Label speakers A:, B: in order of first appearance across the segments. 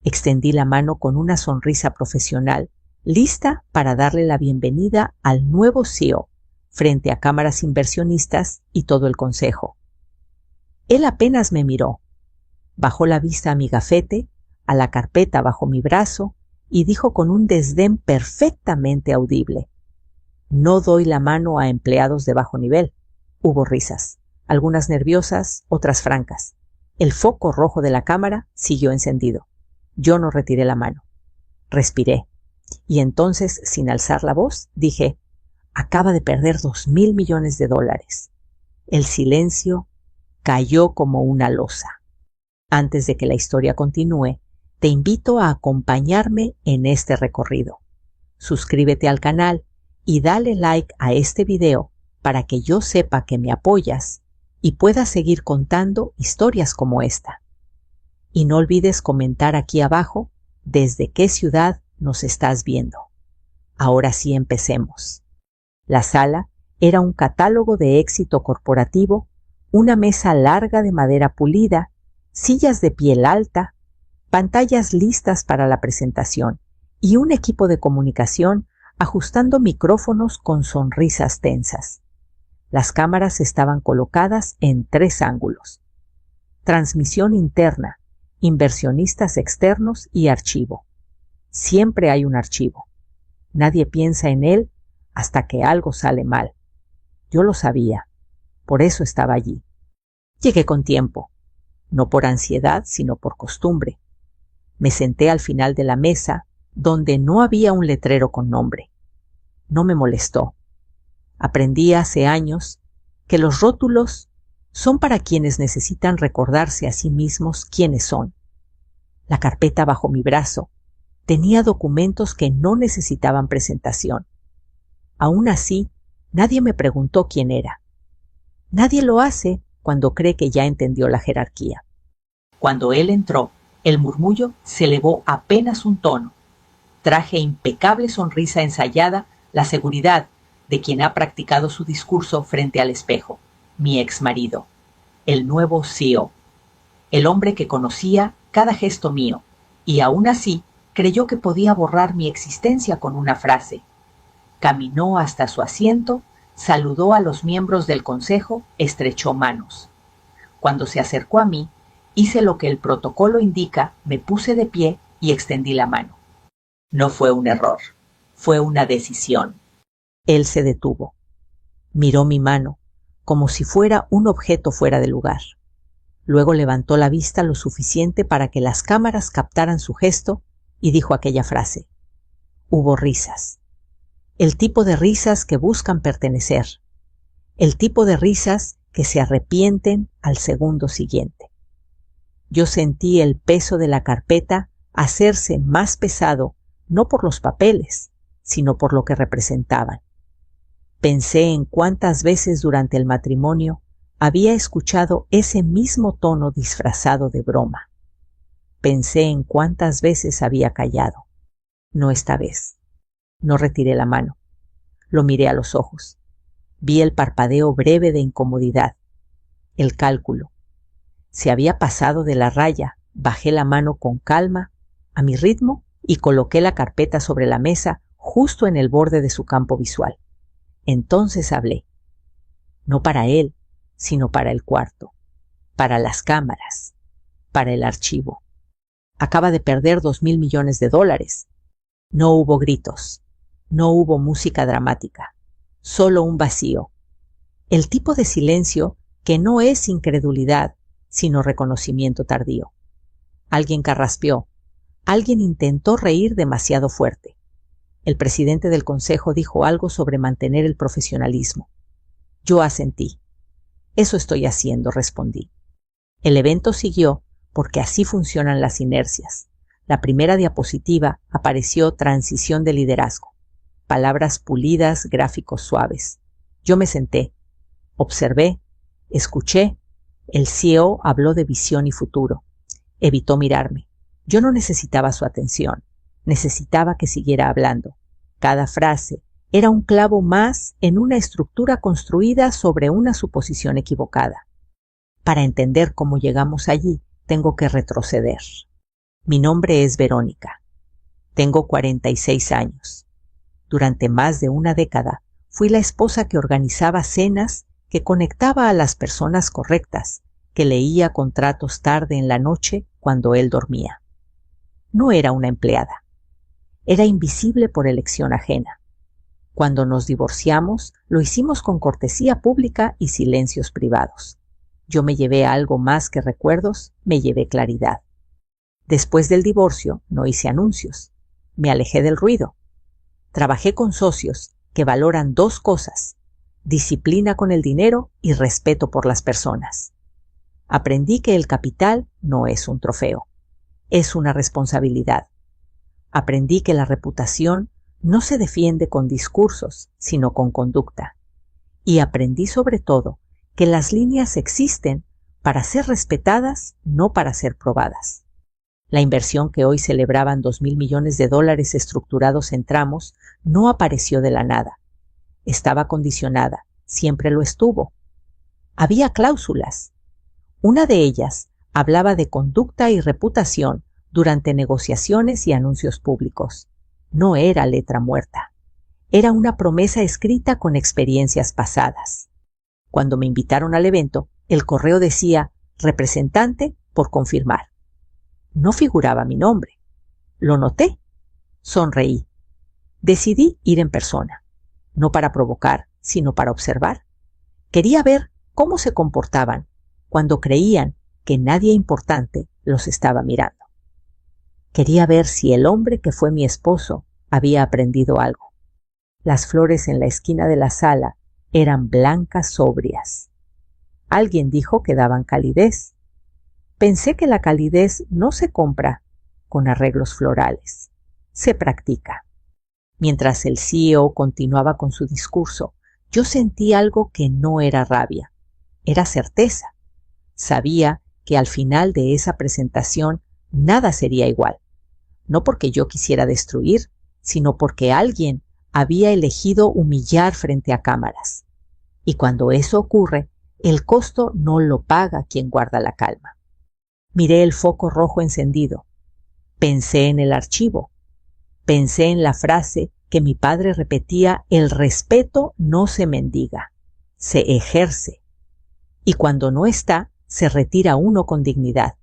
A: Extendí la mano con una sonrisa profesional, lista para darle la bienvenida al nuevo CEO, frente a cámaras inversionistas y todo el consejo. Él apenas me miró. Bajó la vista a mi gafete, a la carpeta bajo mi brazo, y dijo con un desdén perfectamente audible: «No doy la mano a empleados de bajo nivel». Hubo risas, algunas nerviosas, otras francas. El foco rojo de la cámara siguió encendido. Yo no retiré la mano. Respiré. Y entonces, sin alzar la voz, dije: «Acaba de perder $2,000 millones». El silencio cayó como una losa. Antes de que la historia continúe, te invito a acompañarme en este recorrido. Suscríbete al canal y dale like a este video para que yo sepa que me apoyas y pueda seguir contando historias como esta. Y no olvides comentar aquí abajo desde qué ciudad nos estás viendo. Ahora sí, empecemos. La sala era un catálogo de éxito corporativo, una mesa larga de madera pulida, sillas de piel alta, pantallas listas para la presentación y un equipo de comunicación ajustando micrófonos con sonrisas tensas. Las cámaras estaban colocadas en 3 ángulos: transmisión interna, inversionistas externos y archivo. Siempre hay un archivo. Nadie piensa en él hasta que algo sale mal. Yo lo sabía, por eso estaba allí. Llegué con tiempo, no por ansiedad, sino por costumbre. Me senté al final de la mesa, donde no había un letrero con nombre. No me molestó. Aprendí hace años que los rótulos son para quienes necesitan recordarse a sí mismos quiénes son. La carpeta bajo mi brazo tenía documentos que no necesitaban presentación. Aún así, nadie me preguntó quién era. Nadie lo hace cuando cree que ya entendió la jerarquía. Cuando él entró, el murmullo se elevó apenas un tono. Traje impecable sonrisa ensayada, la seguridad de quien ha practicado su discurso frente al espejo. Mi exmarido, el nuevo CEO, el hombre que conocía cada gesto mío, y aún así creyó que podía borrar mi existencia con una frase. Caminó hasta su asiento, saludó a los miembros del consejo, estrechó manos. Cuando se acercó a mí, hice lo que el protocolo indica, me puse de pie y extendí la mano. No fue un error, fue una decisión. Él se detuvo. Miró mi mano, como si fuera un objeto fuera de lugar. Luego levantó la vista lo suficiente para que las cámaras captaran su gesto y dijo aquella frase. Hubo risas. El tipo de risas que buscan pertenecer. El tipo de risas que se arrepienten al segundo siguiente. Yo sentí el peso de la carpeta hacerse más pesado, no por los papeles, sino por lo que representaban. Pensé en cuántas veces durante el matrimonio había escuchado ese mismo tono disfrazado de broma. Pensé en cuántas veces había callado. No esta vez. No retiré la mano. Lo miré a los ojos. Vi el parpadeo breve de incomodidad. El cálculo. Se había pasado de la raya. Bajé la mano con calma, a mi ritmo, y coloqué la carpeta sobre la mesa justo en el borde de su campo visual. Entonces hablé. No para él, sino para el cuarto, para las cámaras, para el archivo. Acaba de perder $2,000 millones. No hubo gritos, no hubo música dramática, solo un vacío. El tipo de silencio que no es incredulidad, sino reconocimiento tardío. Alguien carraspeó, alguien intentó reír demasiado fuerte. El presidente del consejo dijo algo sobre mantener el profesionalismo. Yo asentí. Eso estoy haciendo, respondí. El evento siguió porque así funcionan las inercias. La primera diapositiva apareció transición de liderazgo. Palabras pulidas, gráficos suaves. Yo me senté, observé, escuché. El CEO habló de visión y futuro. Evitó mirarme. Yo no necesitaba su atención. Necesitaba que siguiera hablando. Cada frase era un clavo más en una estructura construida sobre una suposición equivocada. Para entender cómo llegamos allí, tengo que retroceder. Mi nombre es Verónica. Tengo 46 años. Durante más de una década fui la esposa que organizaba cenas, que conectaba a las personas correctas, que leía contratos tarde en la noche cuando él dormía. No era una empleada. Era invisible por elección ajena. Cuando nos divorciamos, lo hicimos con cortesía pública y silencios privados. Yo me llevé algo más que recuerdos, me llevé claridad. Después del divorcio, no hice anuncios. Me alejé del ruido. Trabajé con socios que valoran dos cosas: disciplina con el dinero y respeto por las personas. Aprendí que el capital no es un trofeo, es una responsabilidad. Aprendí que la reputación no se defiende con discursos, sino con conducta. Y aprendí sobre todo que las líneas existen para ser respetadas, no para ser probadas. La inversión que hoy celebraban $2,000 millones estructurados en tramos no apareció de la nada. Estaba condicionada, siempre lo estuvo. Había cláusulas. Una de ellas hablaba de conducta y reputación durante negociaciones y anuncios públicos. No era letra muerta. Era una promesa escrita con experiencias pasadas. Cuando me invitaron al evento, el correo decía representante por confirmar. No figuraba mi nombre. Lo noté. Sonreí. Decidí ir en persona, no para provocar, sino para observar. Quería ver cómo se comportaban cuando creían que nadie importante los estaba mirando. Quería ver si el hombre que fue mi esposo había aprendido algo. Las flores en la esquina de la sala eran blancas sobrias. Alguien dijo que daban calidez. Pensé que la calidez no se compra con arreglos florales, se practica. Mientras el CEO continuaba con su discurso, yo sentí algo que no era rabia, era certeza. Sabía que al final de esa presentación nada sería igual, no porque yo quisiera destruir, sino porque alguien había elegido humillar frente a cámaras. Y cuando eso ocurre, el costo no lo paga quien guarda la calma. Miré el foco rojo encendido. Pensé en el archivo. Pensé en la frase que mi padre repetía: el respeto no se mendiga, se ejerce. Y cuando no está, se retira uno con dignidad.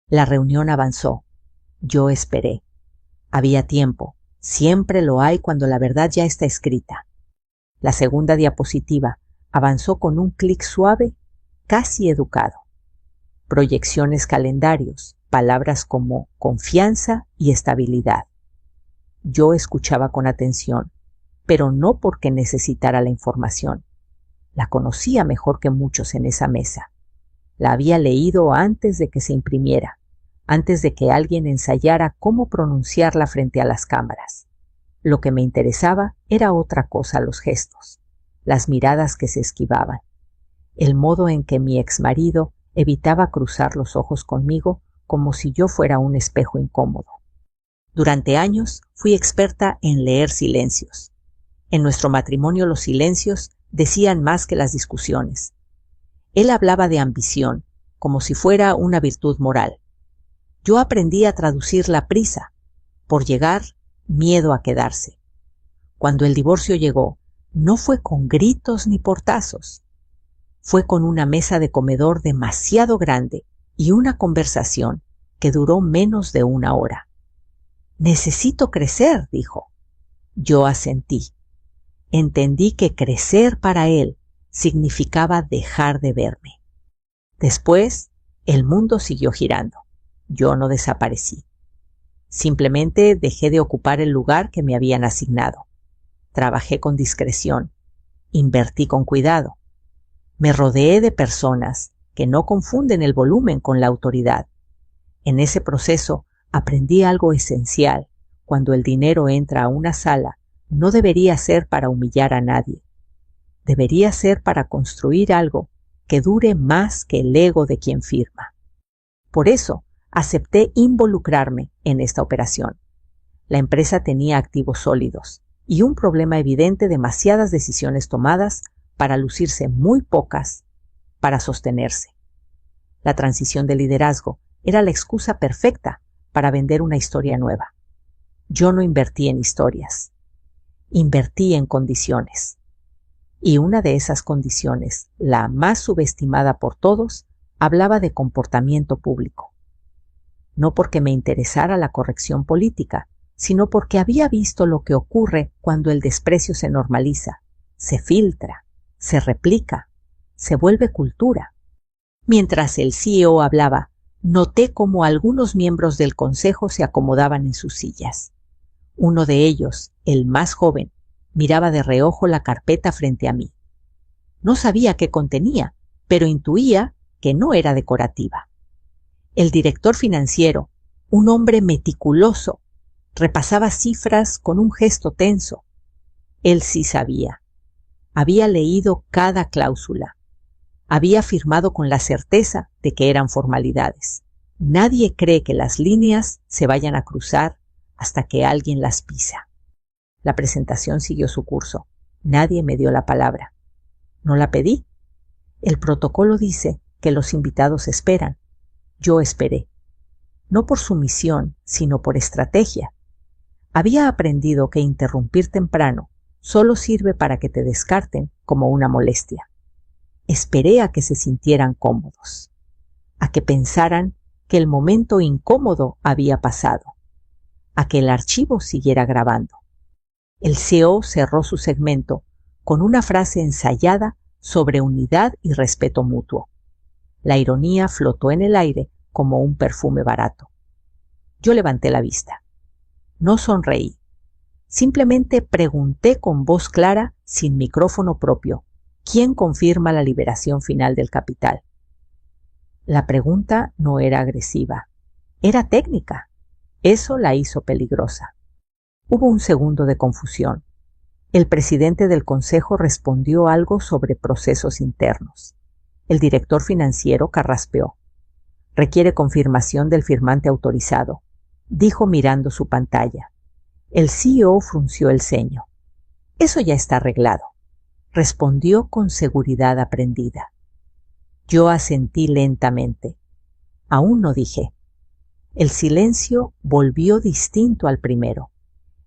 A: La reunión avanzó. Yo esperé. Había tiempo. Siempre lo hay cuando la verdad ya está escrita. La segunda diapositiva avanzó con un clic suave, casi educado. Proyecciones, calendarios, palabras como confianza y estabilidad. Yo escuchaba con atención, pero no porque necesitara la información. La conocía mejor que muchos en esa mesa. La había leído antes de que se imprimiera, antes de que alguien ensayara cómo pronunciarla frente a las cámaras. Lo que me interesaba era otra cosa: los gestos, las miradas que se esquivaban, el modo en que mi exmarido evitaba cruzar los ojos conmigo como si yo fuera un espejo incómodo. Durante años fui experta en leer silencios. En nuestro matrimonio los silencios decían más que las discusiones. Él hablaba de ambición, como si fuera una virtud moral. Yo aprendí a traducir la prisa. Por llegar, miedo a quedarse. Cuando el divorcio llegó, no fue con gritos ni portazos. Fue con una mesa de comedor demasiado grande y una conversación que duró menos de una hora. «Necesito crecer», dijo. Yo asentí. Entendí que crecer para él significaba dejar de verme. Después, el mundo siguió girando. Yo no desaparecí. Simplemente dejé de ocupar el lugar que me habían asignado. Trabajé con discreción. Invertí con cuidado. Me rodeé de personas que no confunden el volumen con la autoridad. En ese proceso aprendí algo esencial. Cuando el dinero entra a una sala, no debería ser para humillar a nadie. Debería ser para construir algo que dure más que el ego de quien firma. Por eso, acepté involucrarme en esta operación. La empresa tenía activos sólidos y un problema evidente: demasiadas decisiones tomadas para lucirse, muy pocas para sostenerse. La transición de liderazgo era la excusa perfecta para vender una historia nueva. Yo no invertí en historias, invertí en condiciones. Y una de esas condiciones, la más subestimada por todos, hablaba de comportamiento público. No porque me interesara la corrección política, sino porque había visto lo que ocurre cuando el desprecio se normaliza, se filtra, se replica, se vuelve cultura. Mientras el CEO hablaba, noté cómo algunos miembros del consejo se acomodaban en sus sillas. Uno de ellos, el más joven, miraba de reojo la carpeta frente a mí. No sabía qué contenía, pero intuía que no era decorativa. El director financiero, un hombre meticuloso, repasaba cifras con un gesto tenso. Él sí sabía. Había leído cada cláusula. Había firmado con la certeza de que eran formalidades. Nadie cree que las líneas se vayan a cruzar hasta que alguien las pisa. La presentación siguió su curso. Nadie me dio la palabra. No la pedí. El protocolo dice que los invitados esperan. Yo esperé. No por sumisión, sino por estrategia. Había aprendido que interrumpir temprano solo sirve para que te descarten como una molestia. Esperé a que se sintieran cómodos, a que pensaran que el momento incómodo había pasado, a que el archivo siguiera grabando. El CEO cerró su segmento con una frase ensayada sobre unidad y respeto mutuo. La ironía flotó en el aire como un perfume barato. Yo levanté la vista. No sonreí. Simplemente pregunté con voz clara, sin micrófono propio, ¿quién confirma la liberación final del capital? La pregunta no era agresiva, era técnica. Eso la hizo peligrosa. Hubo un segundo de confusión. El presidente del consejo respondió algo sobre procesos internos. El director financiero carraspeó. Requiere confirmación del firmante autorizado, dijo mirando su pantalla. El CEO frunció el ceño. Eso ya está arreglado, respondió con seguridad aprendida. Yo asentí lentamente. Aún no dije. El silencio volvió distinto al primero.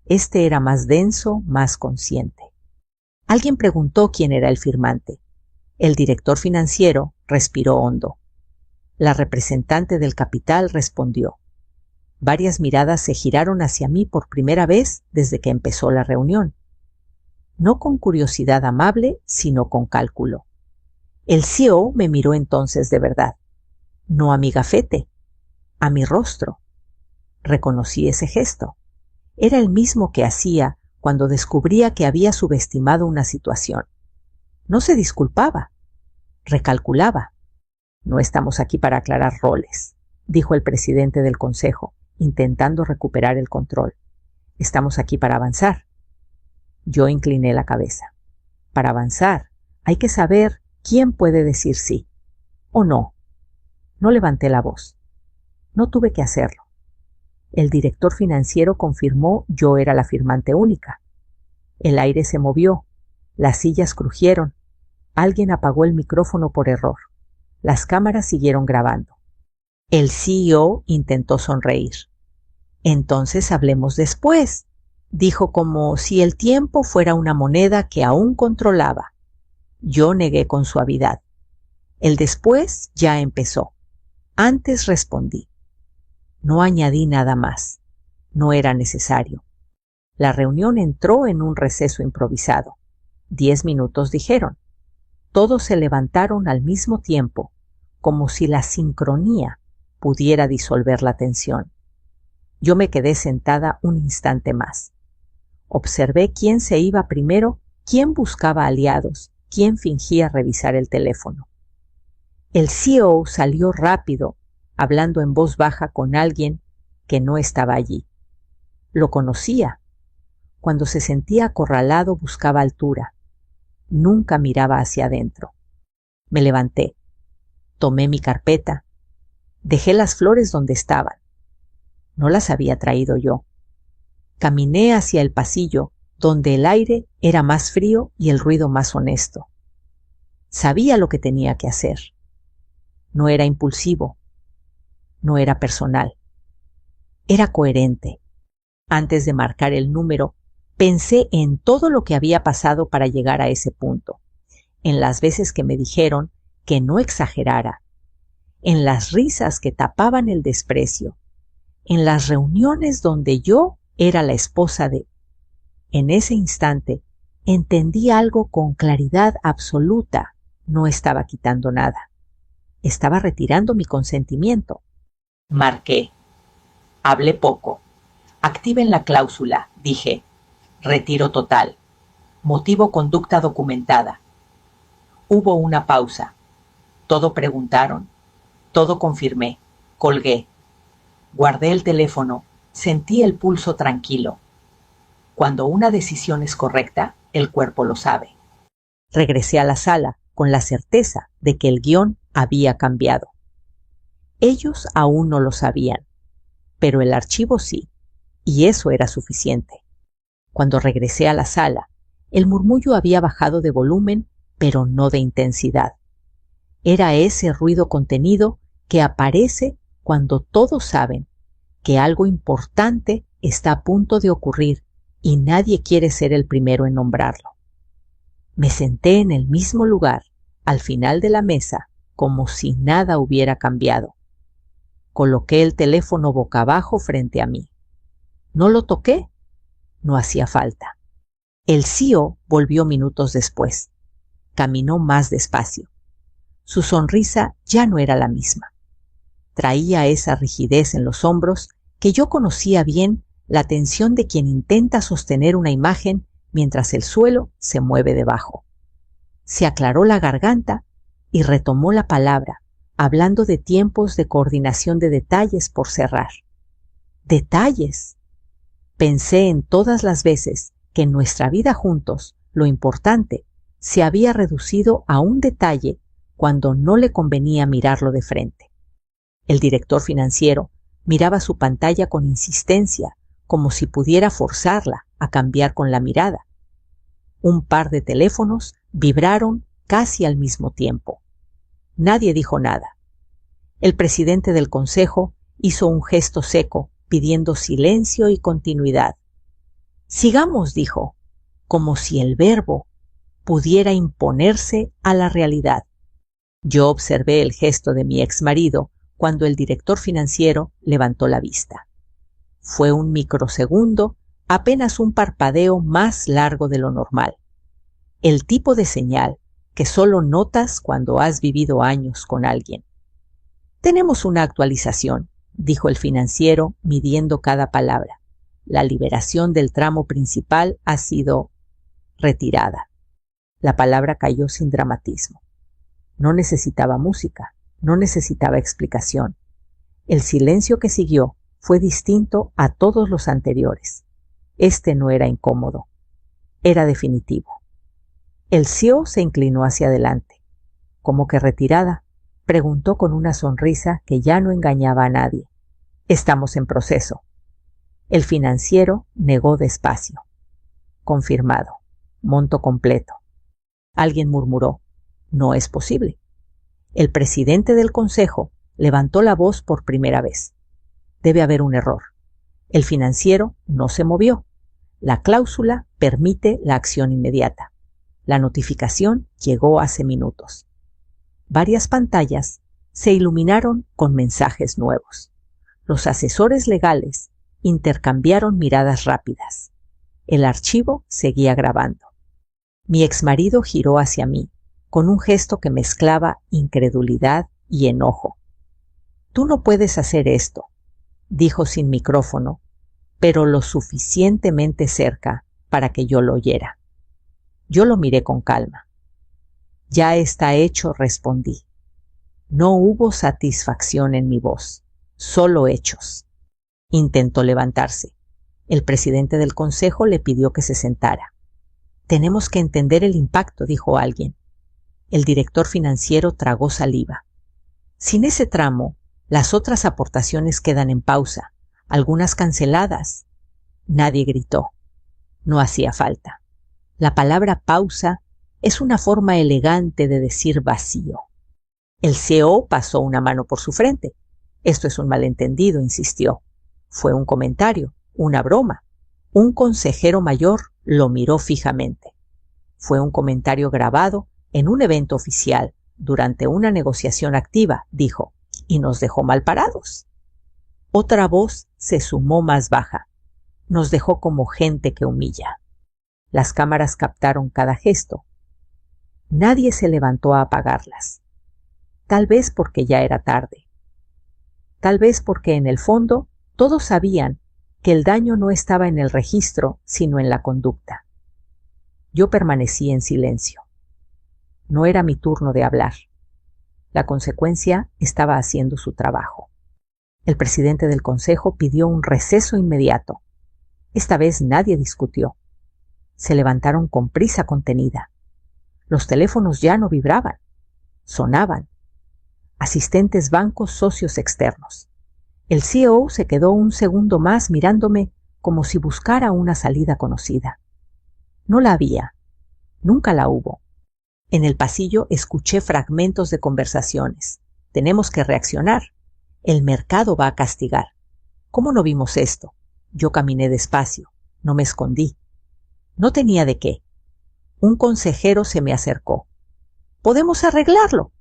A: Este era más denso, más consciente. Alguien preguntó quién era el firmante. El director financiero respiró hondo. La representante del capital respondió. Varias miradas se giraron hacia mí por primera vez desde que empezó la reunión. No con curiosidad amable, sino con cálculo. El CEO me miró entonces de verdad. No a mi gafete, a mi rostro. Reconocí ese gesto. Era el mismo que hacía cuando descubría que había subestimado una situación. No se disculpaba, recalculaba. No estamos aquí para aclarar roles, dijo el presidente del consejo, intentando recuperar el control. Estamos aquí para avanzar. Yo incliné la cabeza. Para avanzar, hay que saber quién puede decir sí o no. No levanté la voz. No tuve que hacerlo. El director financiero confirmó yo era la firmante única. El aire se movió. Las sillas crujieron. Alguien apagó el micrófono por error. Las cámaras siguieron grabando. El CEO intentó sonreír. Entonces hablemos después, dijo como si el tiempo fuera una moneda que aún controlaba. Yo negué con suavidad. El después ya empezó. Antes respondí. No añadí nada más. No era necesario. La reunión entró en un receso improvisado. 10 minutos dijeron. Todos se levantaron al mismo tiempo, como si la sincronía pudiera disolver la tensión. Yo me quedé sentada un instante más. Observé quién se iba primero, quién buscaba aliados, quién fingía revisar el teléfono. El CEO salió rápido, hablando en voz baja con alguien que no estaba allí. Lo conocía. Cuando se sentía acorralado buscaba altura. Nunca miraba hacia adentro. Me levanté. Tomé mi carpeta. Dejé las flores donde estaban. No las había traído yo. Caminé hacia el pasillo, donde el aire era más frío y el ruido más honesto. Sabía lo que tenía que hacer. No era impulsivo. No era personal. Era coherente. Antes de marcar el número, pensé en todo lo que había pasado para llegar a ese punto, en las veces que me dijeron que no exagerara, en las risas que tapaban el desprecio, en las reuniones donde yo era la esposa de. En ese instante entendí algo con claridad absoluta. No estaba quitando nada. Estaba retirando mi consentimiento. Marqué. Hablé poco. Activen la cláusula, dije. Retiro total. Motivo conducta documentada. Hubo una pausa. Todo preguntaron. Todo confirmé. Colgué. Guardé el teléfono. Sentí el pulso tranquilo. Cuando una decisión es correcta, el cuerpo lo sabe. Regresé a la sala con la certeza de que el guión había cambiado. Ellos aún no lo sabían, pero el archivo sí, y eso era suficiente. Cuando regresé a la sala, el murmullo había bajado de volumen, pero no de intensidad. Era ese ruido contenido que aparece cuando todos saben que algo importante está a punto de ocurrir y nadie quiere ser el primero en nombrarlo. Me senté en el mismo lugar, al final de la mesa, como si nada hubiera cambiado. Coloqué el teléfono boca abajo frente a mí. No lo toqué. No hacía falta. El CEO volvió minutos después. Caminó más despacio. Su sonrisa ya no era la misma. Traía esa rigidez en los hombros que yo conocía bien, la tensión de quien intenta sostener una imagen mientras el suelo se mueve debajo. Se aclaró la garganta y retomó la palabra, hablando de tiempos de coordinación de detalles por cerrar. ¡Detalles! Pensé en todas las veces que en nuestra vida juntos lo importante se había reducido a un detalle cuando no le convenía mirarlo de frente. El director financiero miraba su pantalla con insistencia, como si pudiera forzarla a cambiar con la mirada. Un par de teléfonos vibraron casi al mismo tiempo. Nadie dijo nada. El presidente del consejo hizo un gesto seco, pidiendo silencio y continuidad. Sigamos, dijo, como si el verbo pudiera imponerse a la realidad. Yo observé el gesto de mi exmarido cuando el director financiero levantó la vista. Fue un microsegundo, apenas un parpadeo más largo de lo normal. El tipo de señal que solo notas cuando has vivido años con alguien. Tenemos una actualización, dijo el financiero midiendo cada palabra. La liberación del tramo principal ha sido retirada. La palabra cayó sin dramatismo. No necesitaba música, no necesitaba explicación. El silencio que siguió fue distinto a todos los anteriores. Este no era incómodo, era definitivo. El CEO se inclinó hacia adelante. ¿Cómo que retirada? Preguntó con una sonrisa que ya no engañaba a nadie. Estamos en proceso. El financiero negó despacio. Confirmado. Monto completo. Alguien murmuró. No es posible. El presidente del consejo levantó la voz por primera vez. Debe haber un error. El financiero no se movió. La cláusula permite la acción inmediata. La notificación llegó hace minutos. Varias pantallas se iluminaron con mensajes nuevos. Los asesores legales intercambiaron miradas rápidas. El archivo seguía grabando. Mi exmarido giró hacia mí, con un gesto que mezclaba incredulidad y enojo. «Tú no puedes hacer esto», dijo sin micrófono, pero lo suficientemente cerca para que yo lo oyera. Yo lo miré con calma. «Ya está hecho», respondí. No hubo satisfacción en mi voz, solo hechos. Intentó levantarse. El presidente del consejo le pidió que se sentara. «Tenemos que entender el impacto», dijo alguien. El director financiero tragó saliva. «Sin ese tramo, las otras aportaciones quedan en pausa, algunas canceladas». Nadie gritó. No hacía falta. La palabra pausa es una forma elegante de decir vacío. El CEO pasó una mano por su frente. «Esto es un malentendido», insistió. Fue un comentario, una broma. Un consejero mayor lo miró fijamente. Fue un comentario grabado en un evento oficial durante una negociación activa, dijo, y nos dejó mal parados. Otra voz se sumó más baja. Nos dejó como gente que humilla. Las cámaras captaron cada gesto. Nadie se levantó a apagarlas. Tal vez porque ya era tarde. Tal vez porque en el fondo todos sabían que el daño no estaba en el registro, sino en la conducta. Yo permanecí en silencio. No era mi turno de hablar. La consecuencia estaba haciendo su trabajo. El presidente del consejo pidió un receso inmediato. Esta vez nadie discutió. Se levantaron con prisa contenida. Los teléfonos ya no vibraban. Sonaban. Asistentes bancos, socios externos. El CEO se quedó un segundo más mirándome como si buscara una salida conocida. No la había. Nunca la hubo. En el pasillo escuché fragmentos de conversaciones. Tenemos que reaccionar. El mercado va a castigar. ¿Cómo no vimos esto? Yo caminé despacio. No me escondí. No tenía de qué. Un consejero se me acercó. «Podemos arreglarlo»,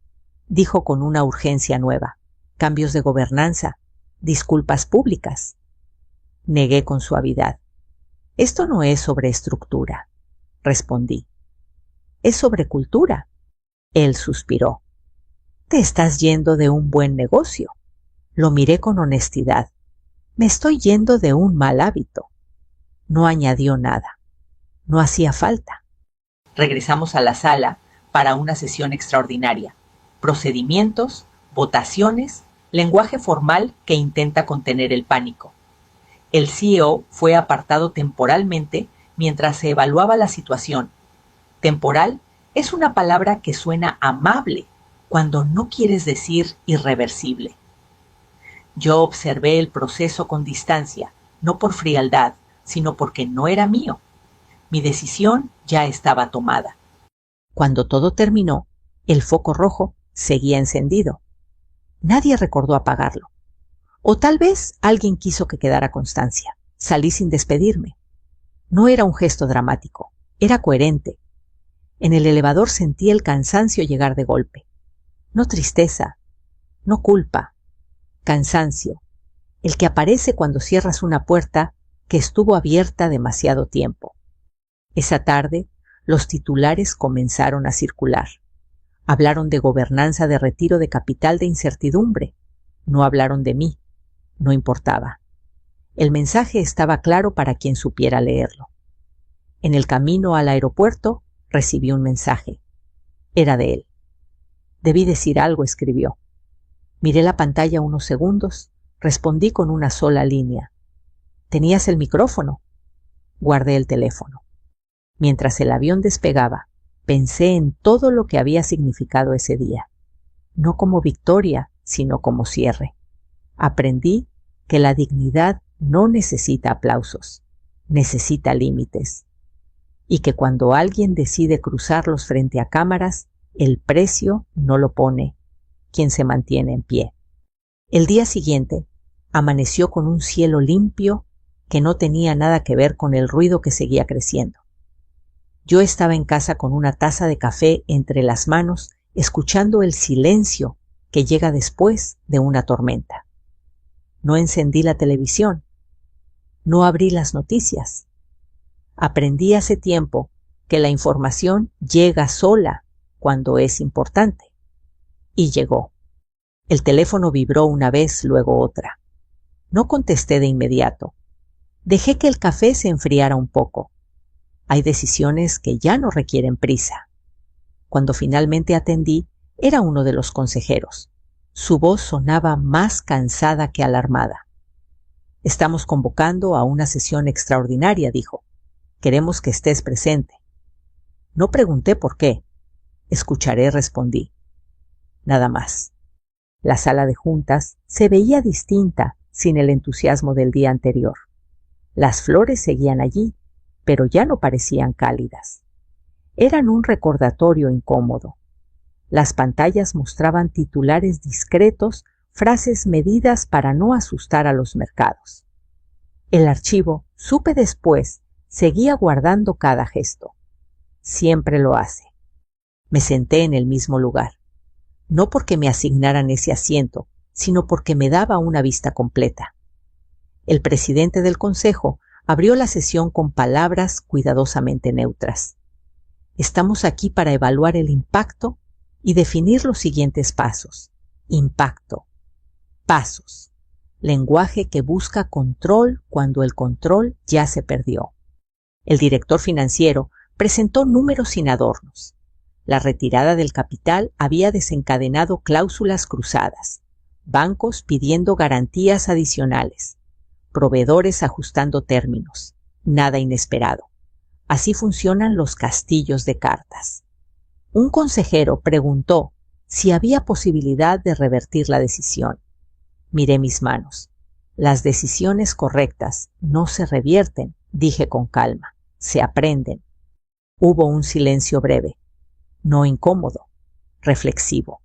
A: dijo con una urgencia nueva. «Cambios de gobernanza. Disculpas públicas». Negué con suavidad. «Esto no es sobre estructura», respondí. «Es sobre cultura». Él suspiró. «Te estás yendo de un buen negocio». Lo miré con honestidad. «Me estoy yendo de un mal hábito». No añadió nada. No hacía falta. Regresamos a la sala para una sesión extraordinaria. Procedimientos, votaciones, lenguaje formal que intenta contener el pánico. El CEO fue apartado temporalmente mientras se evaluaba la situación. Temporal es una palabra que suena amable cuando no quieres decir irreversible. Yo observé el proceso con distancia, no por frialdad, sino porque no era mío. Mi decisión ya estaba tomada. Cuando todo terminó, el foco rojo seguía encendido. Nadie recordó apagarlo. O tal vez alguien quiso que quedara constancia. Salí sin despedirme. No era un gesto dramático, era coherente. En el elevador sentí el cansancio llegar de golpe. No tristeza, no culpa, cansancio, el que aparece cuando cierras una puerta que estuvo abierta demasiado tiempo. Esa tarde, los titulares comenzaron a circular. Hablaron de gobernanza de retiro de capital de incertidumbre. No hablaron de mí. No importaba. El mensaje estaba claro para quien supiera leerlo. En el camino al aeropuerto recibí un mensaje. Era de él. Debí decir algo, escribió. Miré la pantalla unos segundos, respondí con una sola línea. ¿Tenías el micrófono? Guardé el teléfono. Mientras el avión despegaba, pensé en todo lo que había significado ese día. No como victoria, sino como cierre. Aprendí que la dignidad no necesita aplausos, necesita límites. Y que cuando alguien decide cruzarlos frente a cámaras, el precio no lo pone quien se mantiene en pie. El día siguiente amaneció con un cielo limpio que no tenía nada que ver con el ruido que seguía creciendo. Yo estaba en casa con una taza de café entre las manos, escuchando el silencio que llega después de una tormenta. No encendí la televisión. No abrí las noticias. Aprendí hace tiempo que la información llega sola cuando es importante. Y llegó. El teléfono vibró una vez, luego otra. No contesté de inmediato. Dejé que el café se enfriara un poco. Hay decisiones que ya no requieren prisa. Cuando finalmente atendí, era uno de los consejeros. Su voz sonaba más cansada que alarmada. «Estamos convocando a una sesión extraordinaria», dijo. «Queremos que estés presente». No pregunté por qué. «Escucharé», respondí. Nada más. La sala de juntas se veía distinta sin el entusiasmo del día anterior. Las flores seguían allí, pero ya no parecían cálidas. Eran un recordatorio incómodo. Las pantallas mostraban titulares discretos, frases medidas para no asustar a los mercados. El archivo, supe después, seguía guardando cada gesto. Siempre lo hace. Me senté en el mismo lugar, no porque me asignaran ese asiento, sino porque me daba una vista completa. El presidente del consejo abrió la sesión con palabras cuidadosamente neutras. Estamos aquí para evaluar el impacto y definir los siguientes pasos. Impacto. Pasos. Lenguaje que busca control cuando el control ya se perdió. El director financiero presentó números sin adornos. La retirada del capital había desencadenado cláusulas cruzadas, bancos pidiendo garantías adicionales, proveedores ajustando términos, nada inesperado. Así funcionan los castillos de cartas. Un consejero preguntó si había posibilidad de revertir la decisión. Miré mis manos. Las decisiones correctas no se revierten, dije con calma, se aprenden. Hubo un silencio breve, no incómodo, reflexivo.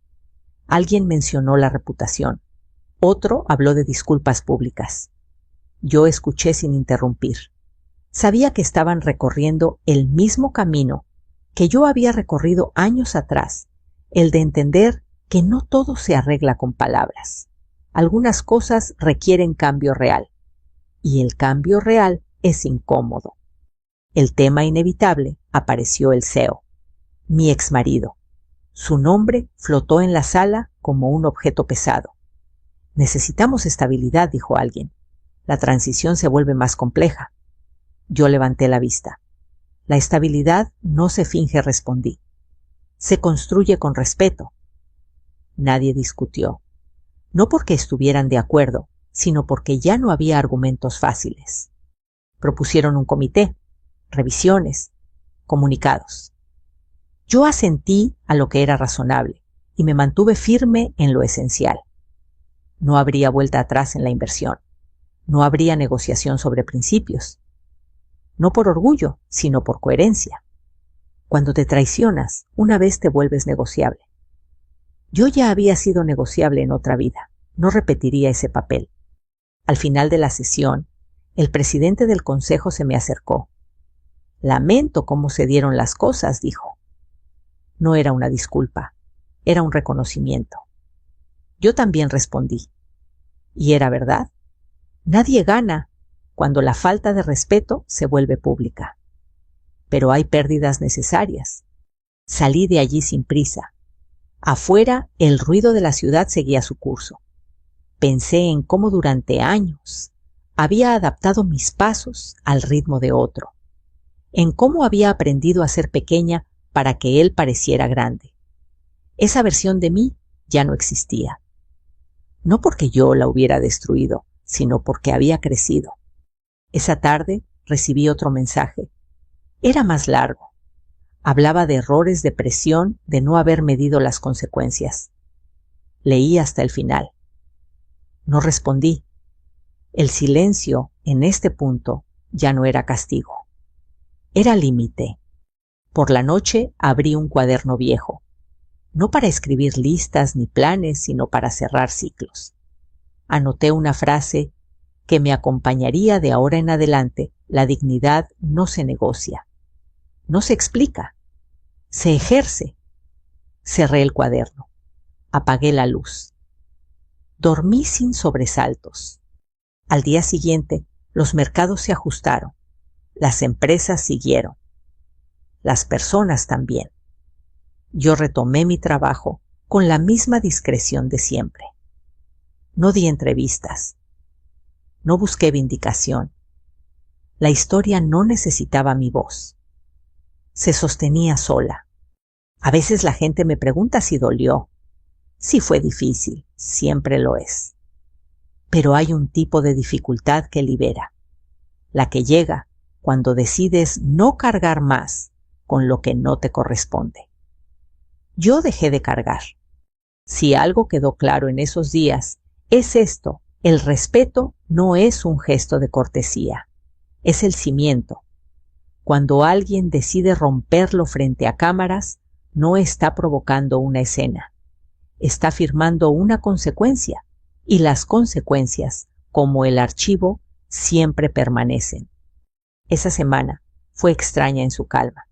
A: Alguien mencionó la reputación. Otro habló de disculpas públicas. Yo escuché sin interrumpir. Sabía que estaban recorriendo el mismo camino que yo había recorrido años atrás, el de entender que no todo se arregla con palabras. Algunas cosas requieren cambio real, y el cambio real es incómodo. El tema inevitable apareció el CEO, mi exmarido. Su nombre flotó en la sala como un objeto pesado. Necesitamos estabilidad, dijo alguien. La transición se vuelve más compleja. Yo levanté la vista. La estabilidad no se finge, respondí. Se construye con respeto. Nadie discutió. No porque estuvieran de acuerdo, sino porque ya no había argumentos fáciles. Propusieron un comité, revisiones, comunicados. Yo asentí a lo que era razonable y me mantuve firme en lo esencial. No habría vuelta atrás en la inversión. No habría negociación sobre principios. No por orgullo, sino por coherencia. Cuando te traicionas, una vez te vuelves negociable. Yo ya había sido negociable en otra vida. No repetiría ese papel. Al final de la sesión, el presidente del consejo se me acercó. Lamento cómo se dieron las cosas, dijo. No era una disculpa, era un reconocimiento. Yo también respondí. Y era verdad. Nadie gana cuando la falta de respeto se vuelve pública. Pero hay pérdidas necesarias. Salí de allí sin prisa. Afuera, el ruido de la ciudad seguía su curso. Pensé en cómo durante años había adaptado mis pasos al ritmo de otro, en cómo había aprendido a ser pequeña para que él pareciera grande. Esa versión de mí ya no existía. No porque yo la hubiera destruido, sino porque había crecido. Esa tarde recibí otro mensaje. Era más largo. Hablaba de errores de presión de no haber medido las consecuencias. Leí hasta el final. No respondí. El silencio, en este punto, ya no era castigo. Era límite. Por la noche abrí un cuaderno viejo. No para escribir listas ni planes, sino para cerrar ciclos. Anoté una frase que me acompañaría de ahora en adelante. La dignidad no se negocia. No se explica. Se ejerce. Cerré el cuaderno. Apagué la luz. Dormí sin sobresaltos. Al día siguiente, los mercados se ajustaron. Las empresas siguieron. Las personas también. Yo retomé mi trabajo con la misma discreción de siempre. No di entrevistas. No busqué vindicación. La historia no necesitaba mi voz. Se sostenía sola. A veces la gente me pregunta si dolió. Sí fue difícil, siempre lo es. Pero hay un tipo de dificultad que libera. La que llega cuando decides no cargar más con lo que no te corresponde. Yo dejé de cargar. Si algo quedó claro en esos días, es esto: el respeto no es un gesto de cortesía, es el cimiento. Cuando alguien decide romperlo frente a cámaras, no está provocando una escena, está firmando una consecuencia, y las consecuencias, como el archivo, siempre permanecen. Esa semana fue extraña en su calma.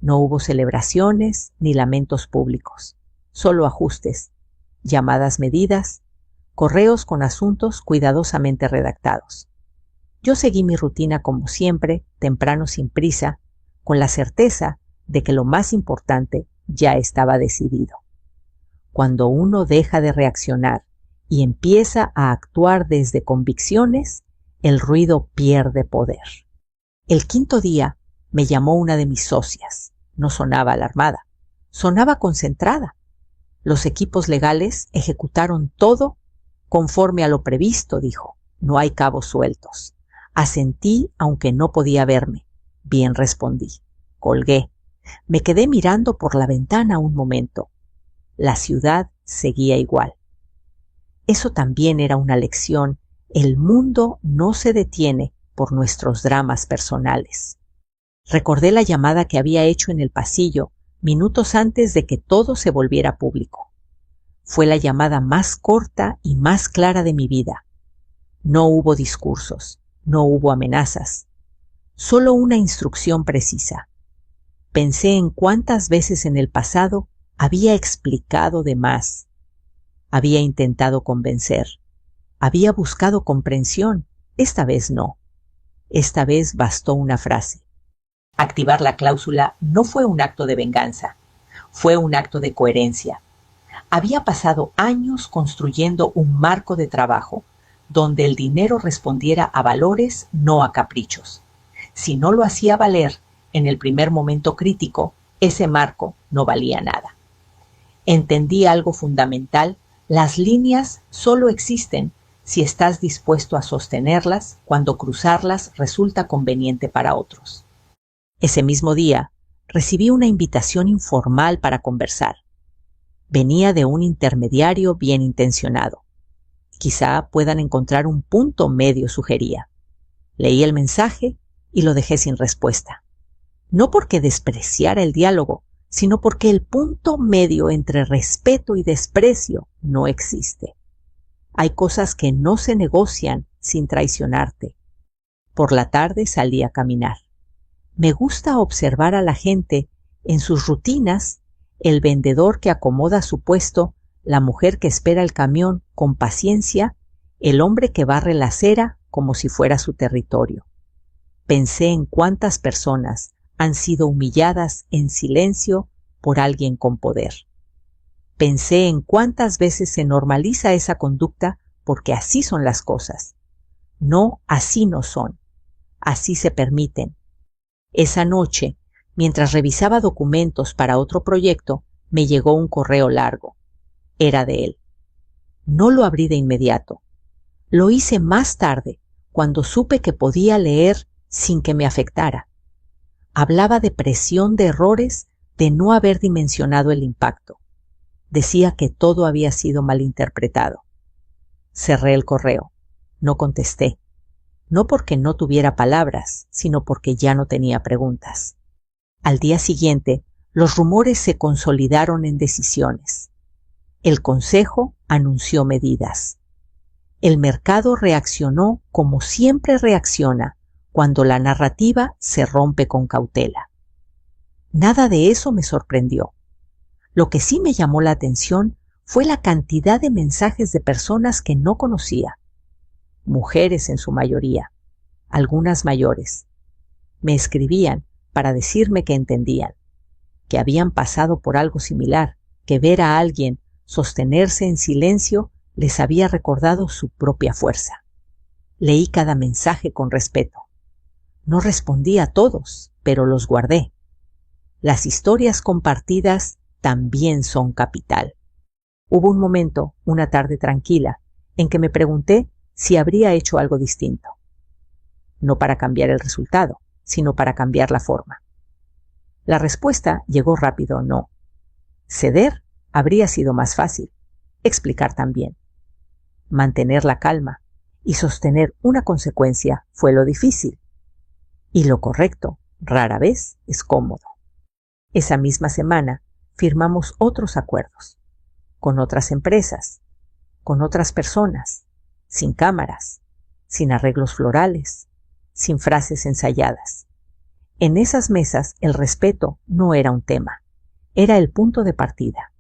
A: No hubo celebraciones ni lamentos públicos, solo ajustes, llamadas medidas, correos con asuntos cuidadosamente redactados. Yo seguí mi rutina como siempre, temprano sin prisa, con la certeza de que lo más importante ya estaba decidido. Cuando uno deja de reaccionar y empieza a actuar desde convicciones, el ruido pierde poder. El quinto día me llamó una de mis socias. No sonaba alarmada, sonaba concentrada. Los equipos legales ejecutaron todo conforme a lo previsto, dijo. No hay cabos sueltos. Asentí aunque no podía verme. Bien, respondí. Colgué. Me quedé mirando por la ventana un momento. La ciudad seguía igual. Eso también era una lección. El mundo no se detiene por nuestros dramas personales. Recordé la llamada que había hecho en el pasillo minutos antes de que todo se volviera público. Fue la llamada más corta y más clara de mi vida. No hubo discursos, no hubo amenazas, solo una instrucción precisa. Pensé en cuántas veces en el pasado había explicado de más. Había intentado convencer, había buscado comprensión. Esta vez no. Esta vez bastó una frase. Activar la cláusula no fue un acto de venganza, fue un acto de coherencia. Había pasado años construyendo un marco de trabajo donde el dinero respondiera a valores, no a caprichos. Si no lo hacía valer en el primer momento crítico, ese marco no valía nada. Entendí algo fundamental: las líneas solo existen si estás dispuesto a sostenerlas cuando cruzarlas resulta conveniente para otros. Ese mismo día recibí una invitación informal para conversar. Venía de un intermediario bien intencionado. Quizá puedan encontrar un punto medio, sugería. Leí el mensaje y lo dejé sin respuesta. No porque despreciara el diálogo, sino porque el punto medio entre respeto y desprecio no existe. Hay cosas que no se negocian sin traicionarte. Por la tarde salí a caminar. Me gusta observar a la gente en sus rutinas, el vendedor que acomoda su puesto, la mujer que espera el camión con paciencia, el hombre que barre la acera como si fuera su territorio. Pensé en cuántas personas han sido humilladas en silencio por alguien con poder. Pensé en cuántas veces se normaliza esa conducta porque así son las cosas. No, así no son. Así se permiten. Esa noche, mientras revisaba documentos para otro proyecto, me llegó un correo largo. Era de él. No lo abrí de inmediato. Lo hice más tarde, cuando supe que podía leer sin que me afectara. Hablaba de presión de errores, de no haber dimensionado el impacto. Decía que todo había sido malinterpretado. Cerré el correo. No contesté. No porque no tuviera palabras, sino porque ya no tenía preguntas. Al día siguiente, los rumores se consolidaron en decisiones. El Consejo anunció medidas. El mercado reaccionó como siempre reacciona cuando la narrativa se rompe con cautela. Nada de eso me sorprendió. Lo que sí me llamó la atención fue la cantidad de mensajes de personas que no conocía. Mujeres en su mayoría, algunas mayores. Me escribían para decirme que entendían, que habían pasado por algo similar, que ver a alguien sostenerse en silencio les había recordado su propia fuerza. Leí cada mensaje con respeto. No respondí a todos, pero los guardé. Las historias compartidas también son capital. Hubo un momento, una tarde tranquila, en que me pregunté si habría hecho algo distinto. No para cambiar el resultado, sino para cambiar la forma. La respuesta llegó rápido: no. Ceder habría sido más fácil, explicar también. Mantener la calma y sostener una consecuencia fue lo difícil. Y lo correcto rara vez es cómodo. Esa misma semana firmamos otros acuerdos, con otras empresas, con otras personas, sin cámaras, sin arreglos florales, sin frases ensayadas. En esas mesas el respeto no era un tema, era el punto de partida.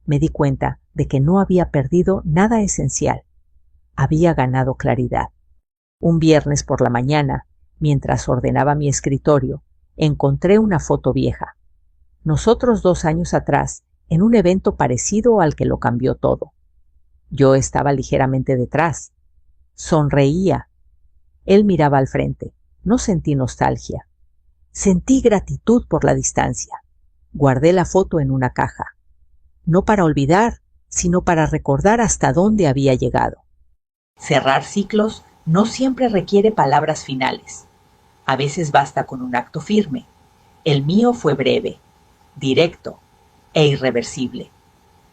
A: Me di cuenta de que no había perdido nada esencial, había ganado claridad. Un viernes por la mañana, mientras ordenaba mi escritorio, encontré una foto vieja. Nosotros 2 años atrás, en un evento parecido al que lo cambió todo. Yo estaba ligeramente detrás. Sonreía. Él miraba al frente. No sentí nostalgia. Sentí gratitud por la distancia. Guardé la foto en una caja. No para olvidar, sino para recordar hasta dónde había llegado. Cerrar ciclos no siempre requiere palabras finales. A veces basta con un acto firme. El mío fue breve, directo e irreversible.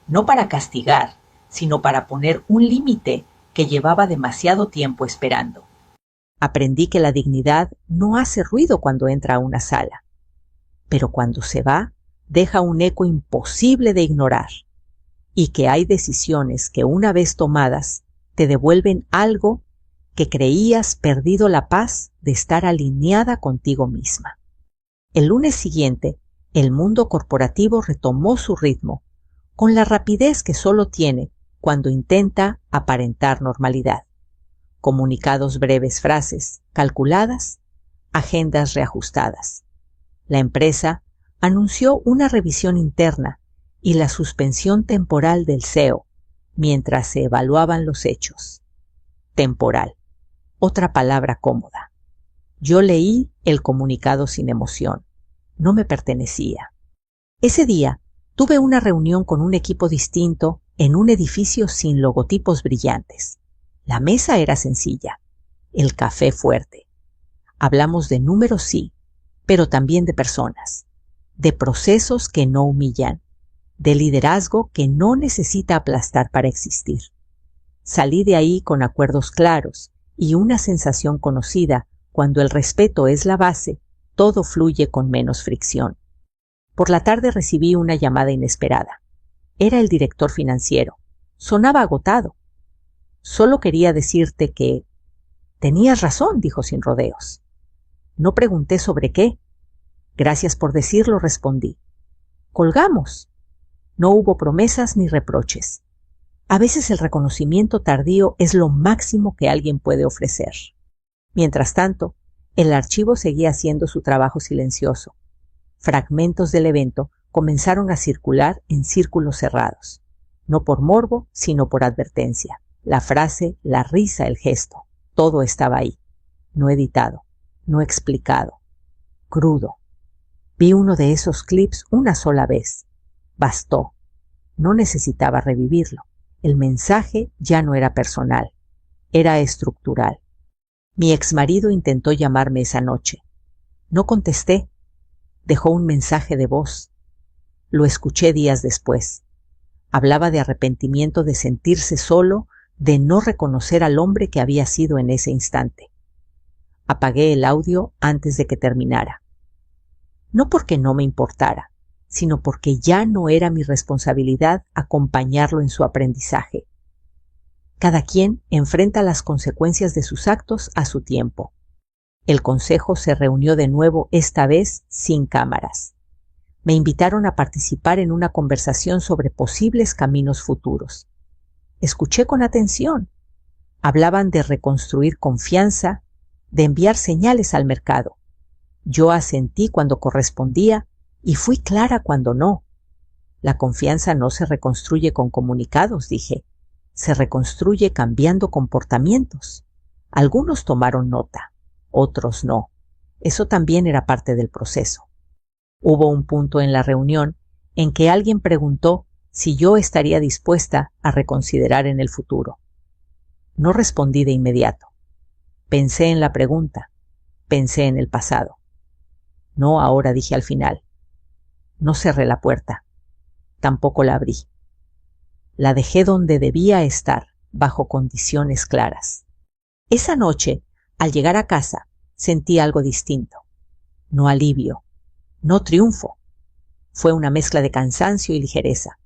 A: No para castigar, sino para poner un límite que llevaba demasiado tiempo esperando. Aprendí que la dignidad no hace ruido cuando entra a una sala, pero cuando se va, deja un eco imposible de ignorar, y que hay decisiones que una vez tomadas te devuelven algo que creías perdido la paz de estar alineada contigo misma. El lunes siguiente, el mundo corporativo retomó su ritmo, con la rapidez que solo tiene cuando intenta aparentar normalidad. Comunicados breves, frases calculadas, agendas reajustadas. La empresa anunció una revisión interna y la suspensión temporal del CEO, mientras se evaluaban los hechos. Temporal, otra palabra cómoda. Yo leí el comunicado sin emoción. No me pertenecía. Ese día tuve una reunión con un equipo distinto en un edificio sin logotipos brillantes. La mesa era sencilla, el café fuerte. Hablamos de números, sí, pero también de personas, de procesos que no humillan, de liderazgo que no necesita aplastar para existir. Salí de ahí con acuerdos claros y una sensación conocida: cuando el respeto es la base, todo fluye con menos fricción. Por la tarde recibí una llamada inesperada. Era el director financiero. Sonaba agotado. Solo quería decirte que... Tenías razón, dijo sin rodeos. No pregunté sobre qué. Gracias por decirlo, respondí. Colgamos. No hubo promesas ni reproches. A veces el reconocimiento tardío es lo máximo que alguien puede ofrecer. Mientras tanto, el archivo seguía haciendo su trabajo silencioso. Fragmentos del evento comenzaron a circular en círculos cerrados. No por morbo, sino por advertencia. La frase, la risa, el gesto. Todo estaba ahí. No editado, no explicado. Crudo. Vi uno de esos clips una sola vez. Bastó. No necesitaba revivirlo. El mensaje ya no era personal. Era estructural. Mi exmarido intentó llamarme esa noche. No contesté. Dejó un mensaje de voz. Lo escuché días después. Hablaba de arrepentimiento de sentirse solo, de no reconocer al hombre que había sido en ese instante. Apagué el audio antes de que terminara. No porque no me importara, sino porque ya no era mi responsabilidad acompañarlo en su aprendizaje. Cada quien enfrenta las consecuencias de sus actos a su tiempo. El consejo se reunió de nuevo, esta vez sin cámaras. Me invitaron a participar en una conversación sobre posibles caminos futuros. Escuché con atención. Hablaban de reconstruir confianza, de enviar señales al mercado. Yo asentí cuando correspondía y fui clara cuando no. La confianza no se reconstruye con comunicados, dije. Se reconstruye cambiando comportamientos. Algunos tomaron nota, otros no. Eso también era parte del proceso. Hubo un punto en la reunión en que alguien preguntó si yo estaría dispuesta a reconsiderar en el futuro. No respondí de inmediato. Pensé en la pregunta, pensé en el pasado. No ahora, dije al final. No cerré la puerta, tampoco la abrí. La dejé donde debía estar, bajo condiciones claras. Esa noche, al llegar a casa, sentí algo distinto. No alivio, no triunfo. Fue una mezcla de cansancio y ligereza,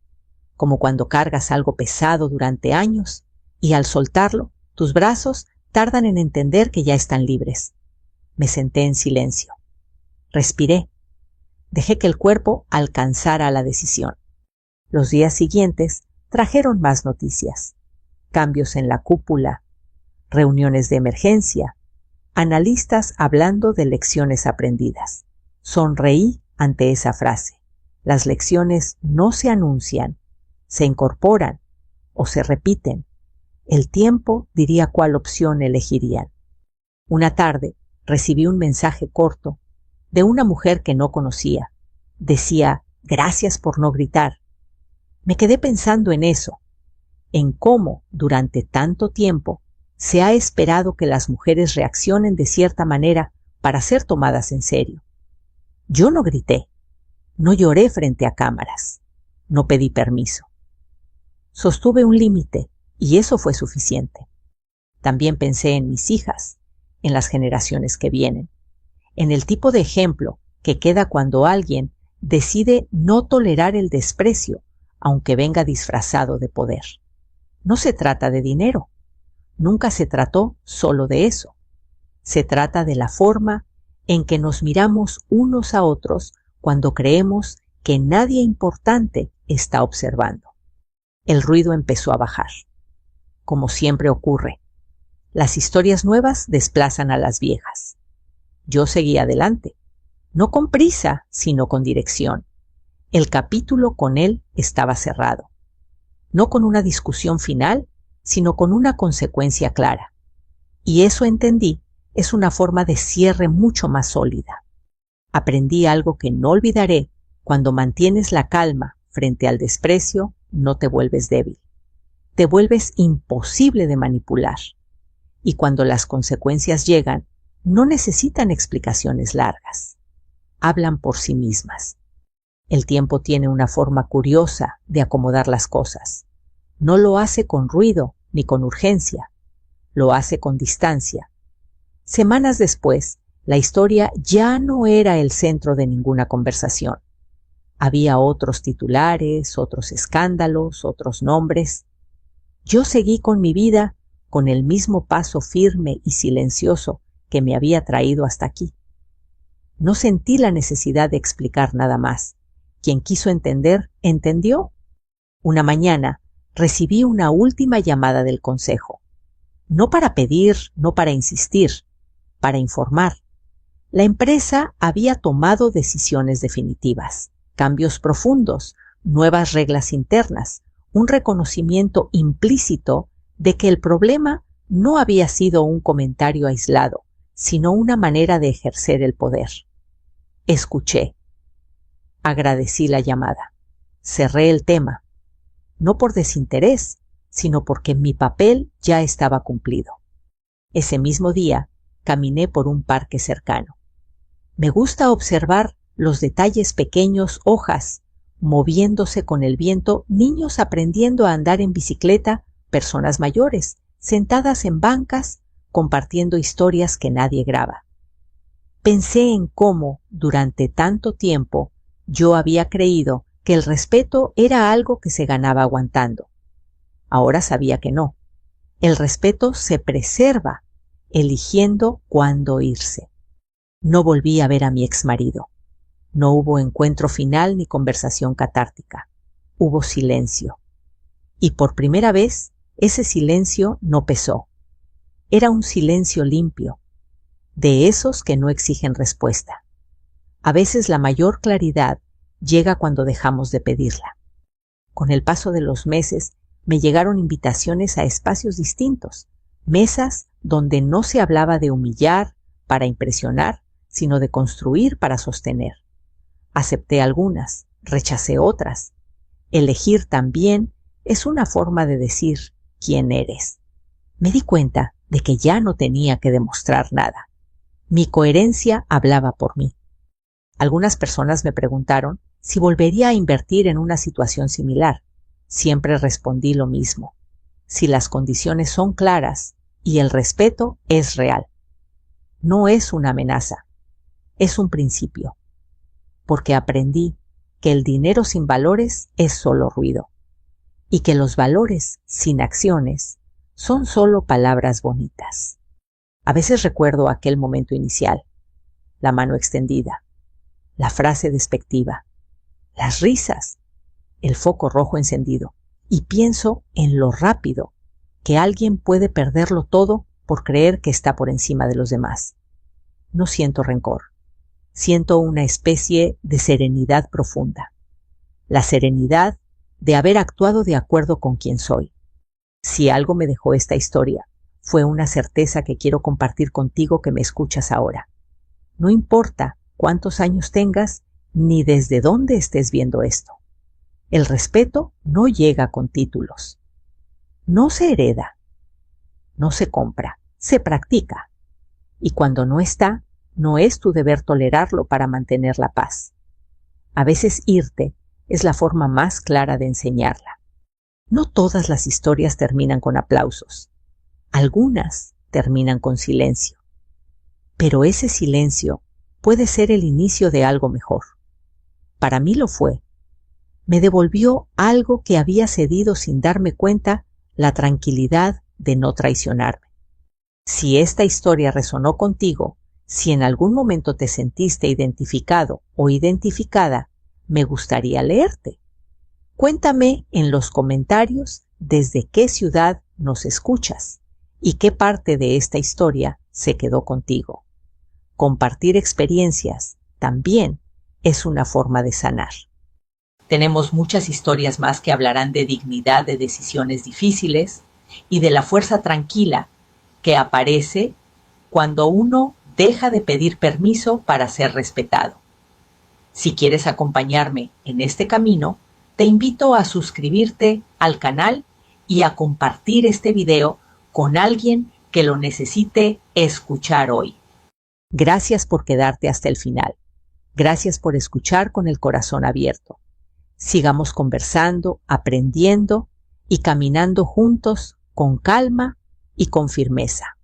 A: como cuando cargas algo pesado durante años y al soltarlo, tus brazos tardan en entender que ya están libres. Me senté en silencio. Respiré. Dejé que el cuerpo alcanzara la decisión. Los días siguientes trajeron más noticias. Cambios en la cúpula, reuniones de emergencia, analistas hablando de lecciones aprendidas. Sonreí ante esa frase. Las lecciones no se anuncian, se incorporan o se repiten. El tiempo diría cuál opción elegirían. Una tarde recibí un mensaje corto de una mujer que no conocía. Decía, gracias por no gritar. Me quedé pensando en eso, en cómo durante tanto tiempo se ha esperado que las mujeres reaccionen de cierta manera para ser tomadas en serio. Yo no grité, no lloré frente a cámaras, no pedí permiso. Sostuve un límite y eso fue suficiente. También pensé en mis hijas, en las generaciones que vienen, en el tipo de ejemplo que queda cuando alguien decide no tolerar el desprecio, aunque venga disfrazado de poder. No se trata de dinero. Nunca se trató solo de eso. Se trata de la forma en que nos miramos unos a otros cuando creemos que nadie importante está observando. El ruido empezó a bajar. Como siempre ocurre, las historias nuevas desplazan a las viejas. Yo seguí adelante, no con prisa, sino con dirección. El capítulo con él estaba cerrado. No con una discusión final, sino con una consecuencia clara. Y eso entendí, es una forma de cierre mucho más sólida. Aprendí algo que no olvidaré: cuando mantienes la calma frente al desprecio, no te vuelves débil. Te vuelves imposible de manipular. Y cuando las consecuencias llegan, no necesitan explicaciones largas. Hablan por sí mismas. El tiempo tiene una forma curiosa de acomodar las cosas. No lo hace con ruido ni con urgencia. Lo hace con distancia. Semanas después, la historia ya no era el centro de ninguna conversación. Había otros titulares, otros escándalos, otros nombres. Yo seguí con mi vida con el mismo paso firme y silencioso que me había traído hasta aquí. No sentí la necesidad de explicar nada más. Quien quiso entender, entendió. Una mañana recibí una última llamada del consejo. No para pedir, no para insistir, para informar. La empresa había tomado decisiones definitivas, cambios profundos, nuevas reglas internas, un reconocimiento implícito de que el problema no había sido un comentario aislado, sino una manera de ejercer el poder. Escuché. Agradecí la llamada. Cerré el tema. No por desinterés, sino porque mi papel ya estaba cumplido. Ese mismo día caminé por un parque cercano. Me gusta observar los detalles pequeños: hojas moviéndose con el viento, niños aprendiendo a andar en bicicleta, personas mayores sentadas en bancas compartiendo historias que nadie graba. Pensé en cómo, durante tanto tiempo, yo había creído que el respeto era algo que se ganaba aguantando. Ahora sabía que no. El respeto se preserva eligiendo cuándo irse. No volví a ver a mi exmarido. No hubo encuentro final ni conversación catártica. Hubo silencio. Y por primera vez, ese silencio no pesó. Era un silencio limpio, de esos que no exigen respuesta. A veces la mayor claridad llega cuando dejamos de pedirla. Con el paso de los meses me llegaron invitaciones a espacios distintos, mesas donde no se hablaba de humillar para impresionar, sino de construir para sostener. Acepté algunas, rechacé otras. Elegir también es una forma de decir quién eres. Me di cuenta de que ya no tenía que demostrar nada. Mi coherencia hablaba por mí. Algunas personas me preguntaron si volvería a invertir en una situación similar. Siempre respondí lo mismo: si las condiciones son claras y el respeto es real. No es una amenaza, es un principio. Porque aprendí que el dinero sin valores es solo ruido, y que los valores sin acciones son solo palabras bonitas. A veces recuerdo aquel momento inicial, la mano extendida, la frase despectiva, las risas, el foco rojo encendido, y pienso en lo rápido que alguien puede perderlo todo por creer que está por encima de los demás. No siento rencor, siento una especie de serenidad profunda, la serenidad de haber actuado de acuerdo con quien soy. Si algo me dejó esta historia, fue una certeza que quiero compartir contigo que me escuchas ahora. No importa cuántos años tengas ni desde dónde estés viendo esto. El respeto no llega con títulos. No se hereda, no se compra, se practica. Y cuando no está, no es tu deber tolerarlo para mantener la paz. A veces irte es la forma más clara de enseñarla. No todas las historias terminan con aplausos. Algunas terminan con silencio. Pero ese silencio puede ser el inicio de algo mejor. Para mí lo fue. Me devolvió algo que había cedido sin darme cuenta, la tranquilidad de no traicionarme. Si esta historia resonó contigo, si en algún momento te sentiste identificado o identificada, me gustaría leerte. Cuéntame en los comentarios desde qué ciudad nos escuchas y qué parte de esta historia se quedó contigo. Compartir experiencias también es una forma de sanar. Tenemos muchas historias más que hablarán de dignidad de decisiones difíciles y de la fuerza tranquila que aparece cuando uno deja de pedir permiso para ser respetado. Si quieres acompañarme en este camino, te invito a suscribirte al canal y a compartir este video con alguien que lo necesite escuchar hoy. Gracias por quedarte hasta el final. Gracias por escuchar con el corazón abierto. Sigamos conversando, aprendiendo y caminando juntos con calma y con firmeza.